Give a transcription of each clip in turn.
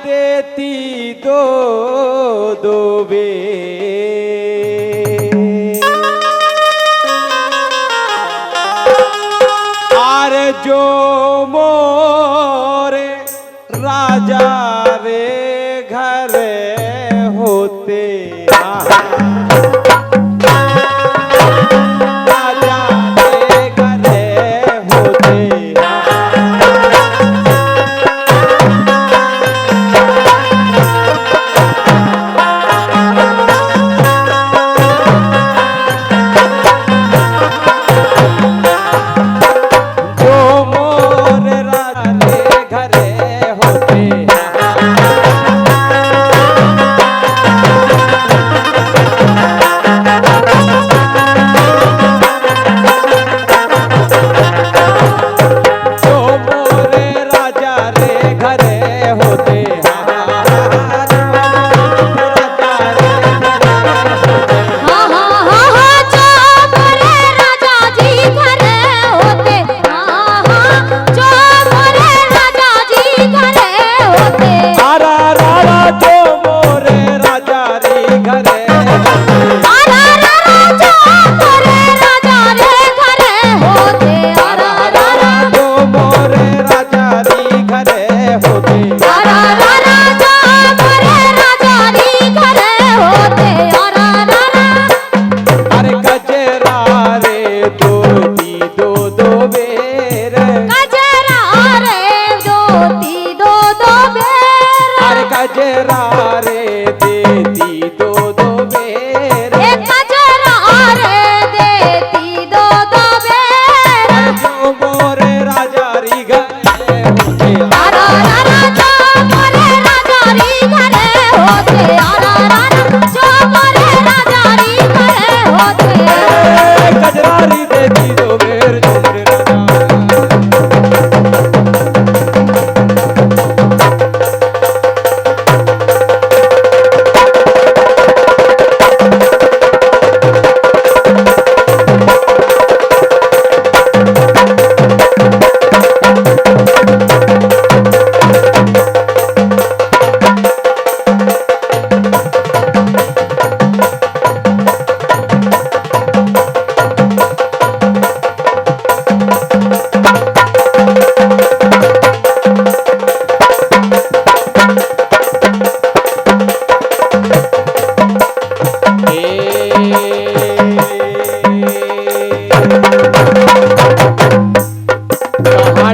देती दो दो बे आर जो मोरे राजा रे घर होते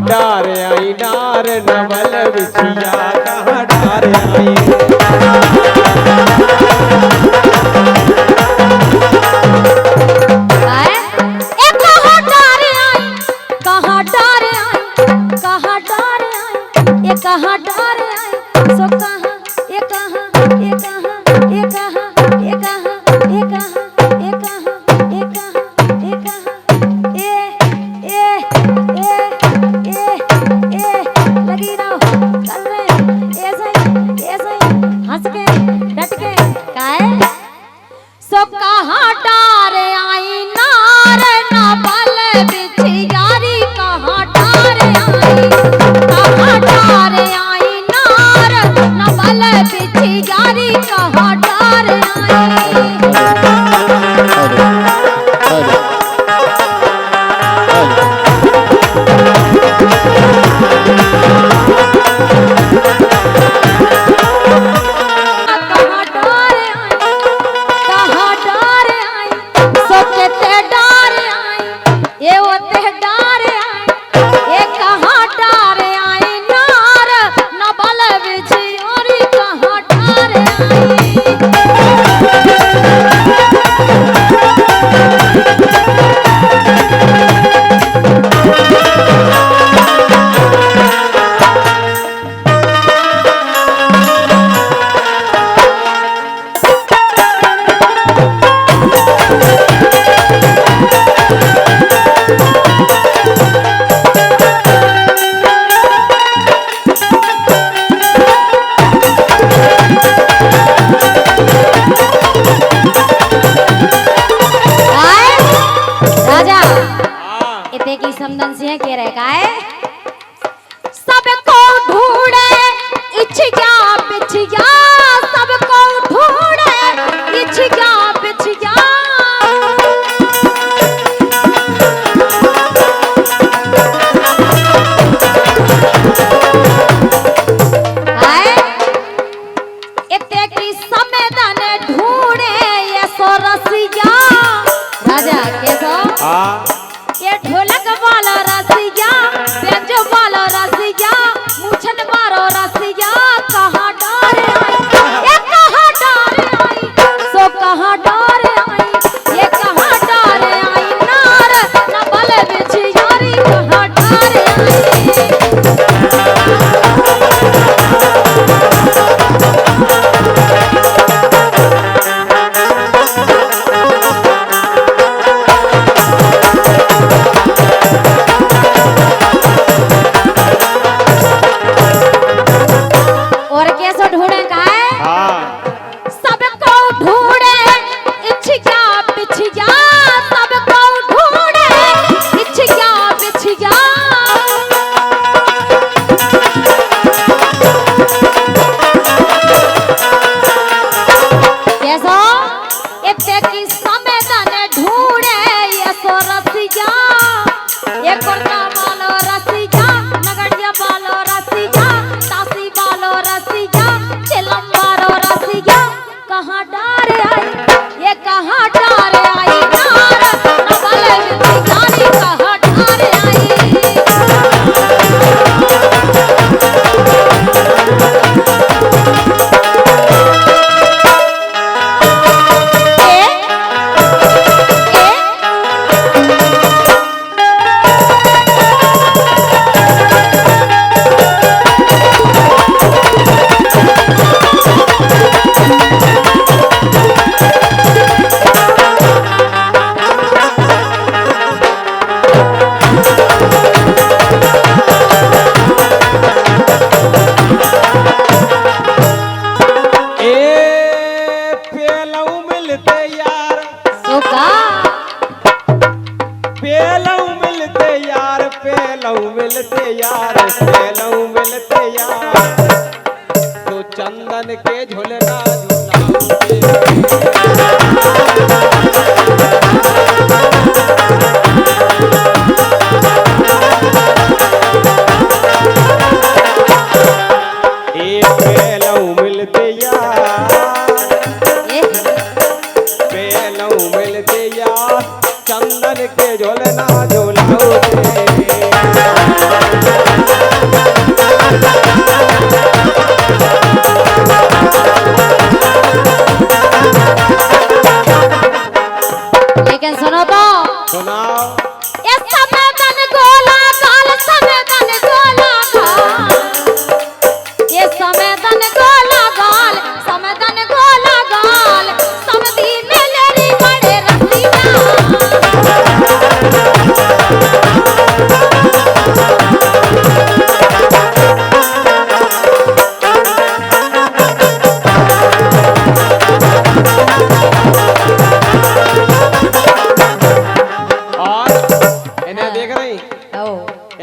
डार आई नार नवल बिछिया कहाँ डार आई कहाँ डार आई सो कहाँ ये कहाँ ये कहाँ ये कहाँ ये कहाँ ये कहाँ ये कहाँ ये कहाँ ये कहाँ ए लगी रहो चल रहे ऐसे हंस के डट के काहे सो कहाँ डार आई नार ना बल बिछी यारी कहाँ डार आई कहाँ डार आई नार ना बल रसिया चिलम मारो रसिया कहाँ डार आई ये कहाँ डार आई डार नवल बिछियानी कहाँ डार आई मिलते यार तो चंदन के झुलना मिलते यार चंदन के झोलना लेकिन सुनो तो सुनाओ ये समेतन गोला गाल समेतन गोला गाल ये समेतन गोला गाल समेतन गोला गाल समधी मेलेरी बड़े रसिया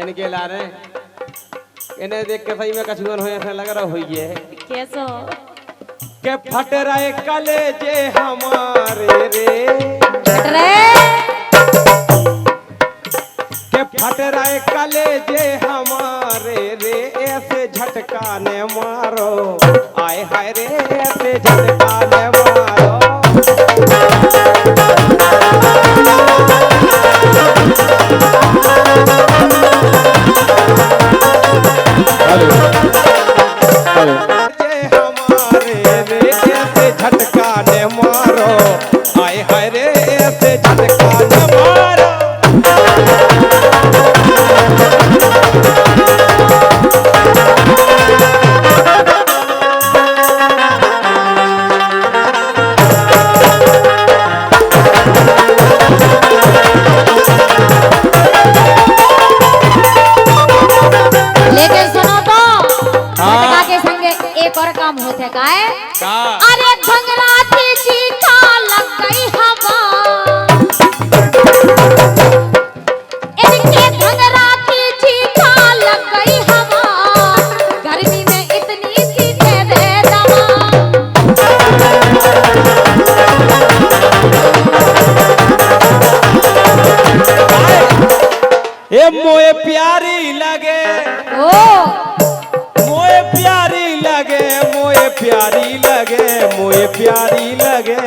इनके ला रहे इन्हें देख के सही में कछुअन हो ऐसा लग रहा हुई है कैसो के फट रहे कलेजे हमारे रे के फट रहे कलेजे हमारे रे ऐसे झटका ने मारो आए हाय रे ऐसे झटका ने मारो हमारे रे ऐसे झटका ने मारो आए हाय रे ऐसे झटका ने मारो काम होते का है का अरे भंगराती जी का लग गई हवा इनके भंगराती जी का लग गई हवा गर्मी में इतनी सी दे दे दवा ये मोए प्यारी लगे मोए प्यारी लगे मोए प्यारी लगे मोए प्यारी लगे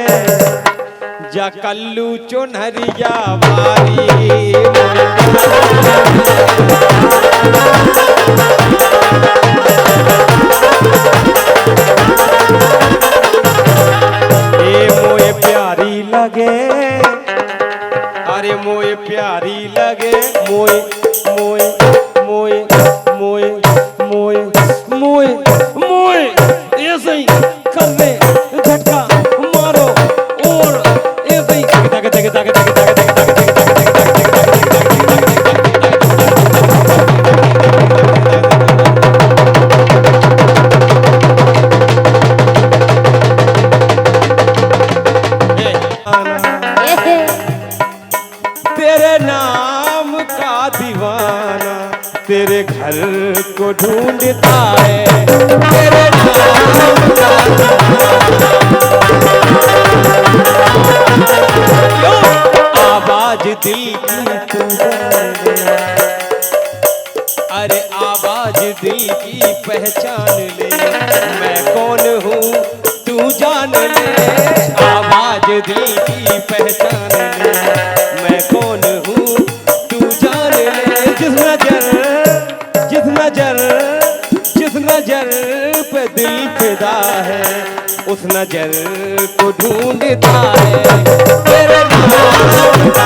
जा कल्लू चुनहरिया वारी मोए प्यारी लगे अरे मोए प्यारी लगे मोए मोए मोए मोए मोए मोए मोए ऐसे ही करने झटका मारो और ऐसे ही तक तक तक तक तेरे नाम का दीवाना तेरे घर को ढूंढता है तेरे नाम का आवाज दिल की तू अरे आवाज दिल की पहचान ले फिदा है, उस नजर को ढूंढता है तेरे नाम का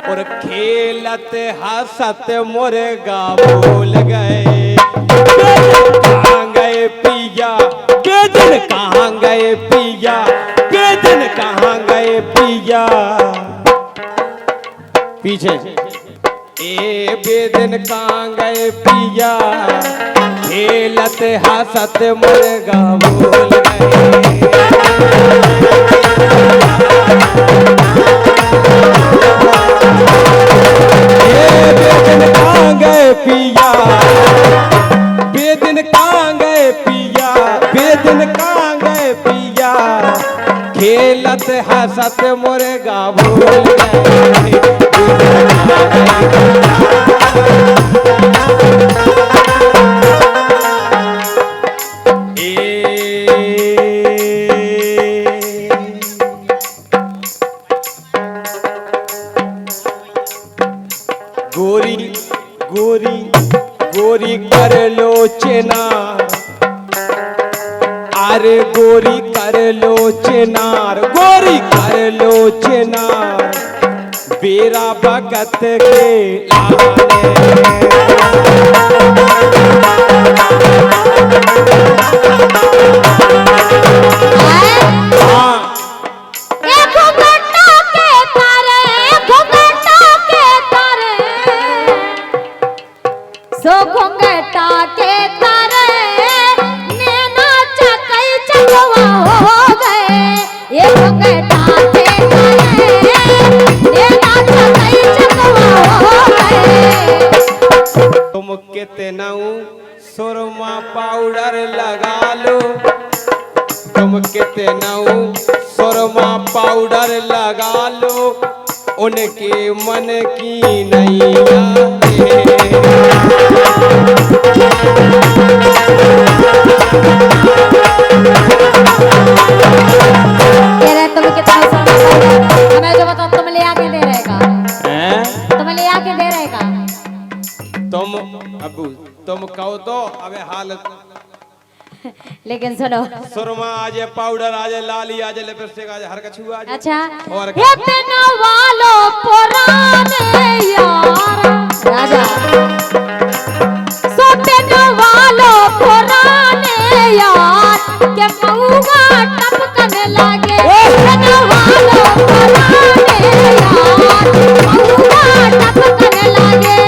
और खेलत हंसत मुर्गा भूल गए, कहाँ गए पिया के दिन, कहाँ गए पिया के दिन, कहाँ गए पिया। पीछे ए बेदिन कहाँ गए पिया, खेलत हंसत मुर्गा भूल गए। बेदिन कहाँ गए पिया, बेदिन कहाँ गए पिया, बेदिन कहाँ गए पिया, खेलत हंसत मुर्गा भूल गए। गोरी गोरी गोरी कर लो चिनार, अरे गोरी कर लो चिनार, गोरी कर लो चिनार, बेरा भगत के लाने। तुम कितना सुरमा पाउडर लगा लो, तुम कितना सुरमा पाउडर लगा लो, उनके मन की नहीं आए। तुम कितना हमें जो बताओ, तुम ले आके दे रहेगा, तुम ले आके दे रहेगा। तुम अबू तुम कहो तो अबे हाल, लेकिन सुनो, सुरमा आज पाउडर आज लाली आज लिपस्टिक आज हर कछु आज। अच्छा और इतना वालो पुराने यार राजा, सोते वालो पुराने यार के मऊगा टपकने लगे, इतना वालो पुराने यार मऊगा टपकने लगे।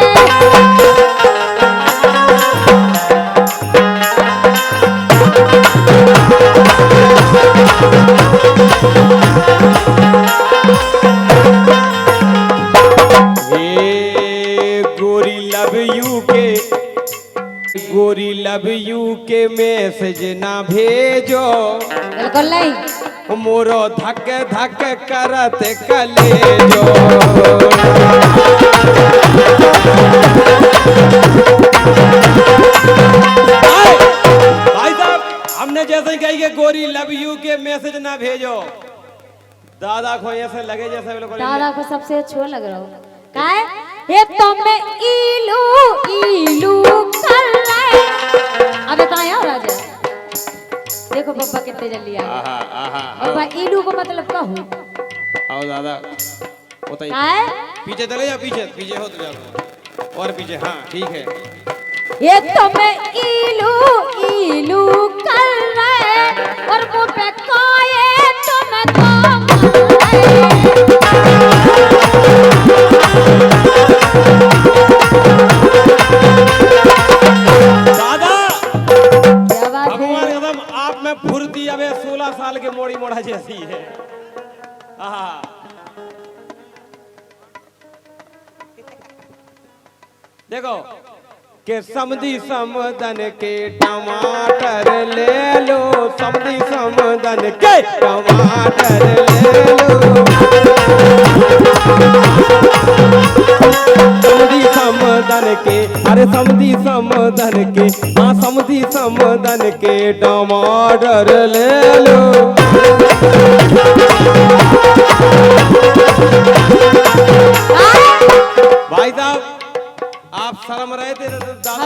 गोरी लव यू के मैसेज ना भेजो, बिल्कुल नहीं, मोरो धक धक करत कलेजो। भाई साहब हमने जैसे कही कि गोरी लव यू के मैसेज ना भेजो, दादा को ऐसे लगे जैसे बिल्कुल दादा को सबसे अच्छा लग रहा हो काय ये तुम इलू इलू कर रहे। अब बताया राजा, देखो पापा कितने जल्दी आ गए। पापा इलू को मतलब क्या हो? आओ दादा बताइए। काय पीछे चले जा, पीछे पीछे हो तो जाओ और पीछे। हाँ ठीक है। ये तुम इलू इलू कर रहे और मुँह पे काये तुम काम कर रहे। आप में फुर्ती अब 16 साल के मोड़ी मोड़ा जैसी है। देखो के समधी समदन के टमाटर ले लो, समधी समदन के टमाटर ले लो, समधी समदन के, अरे समधी समदन के, हाँ समधी समदन के टमाटर ले लो। भाई साहब आप शर्म रहे थे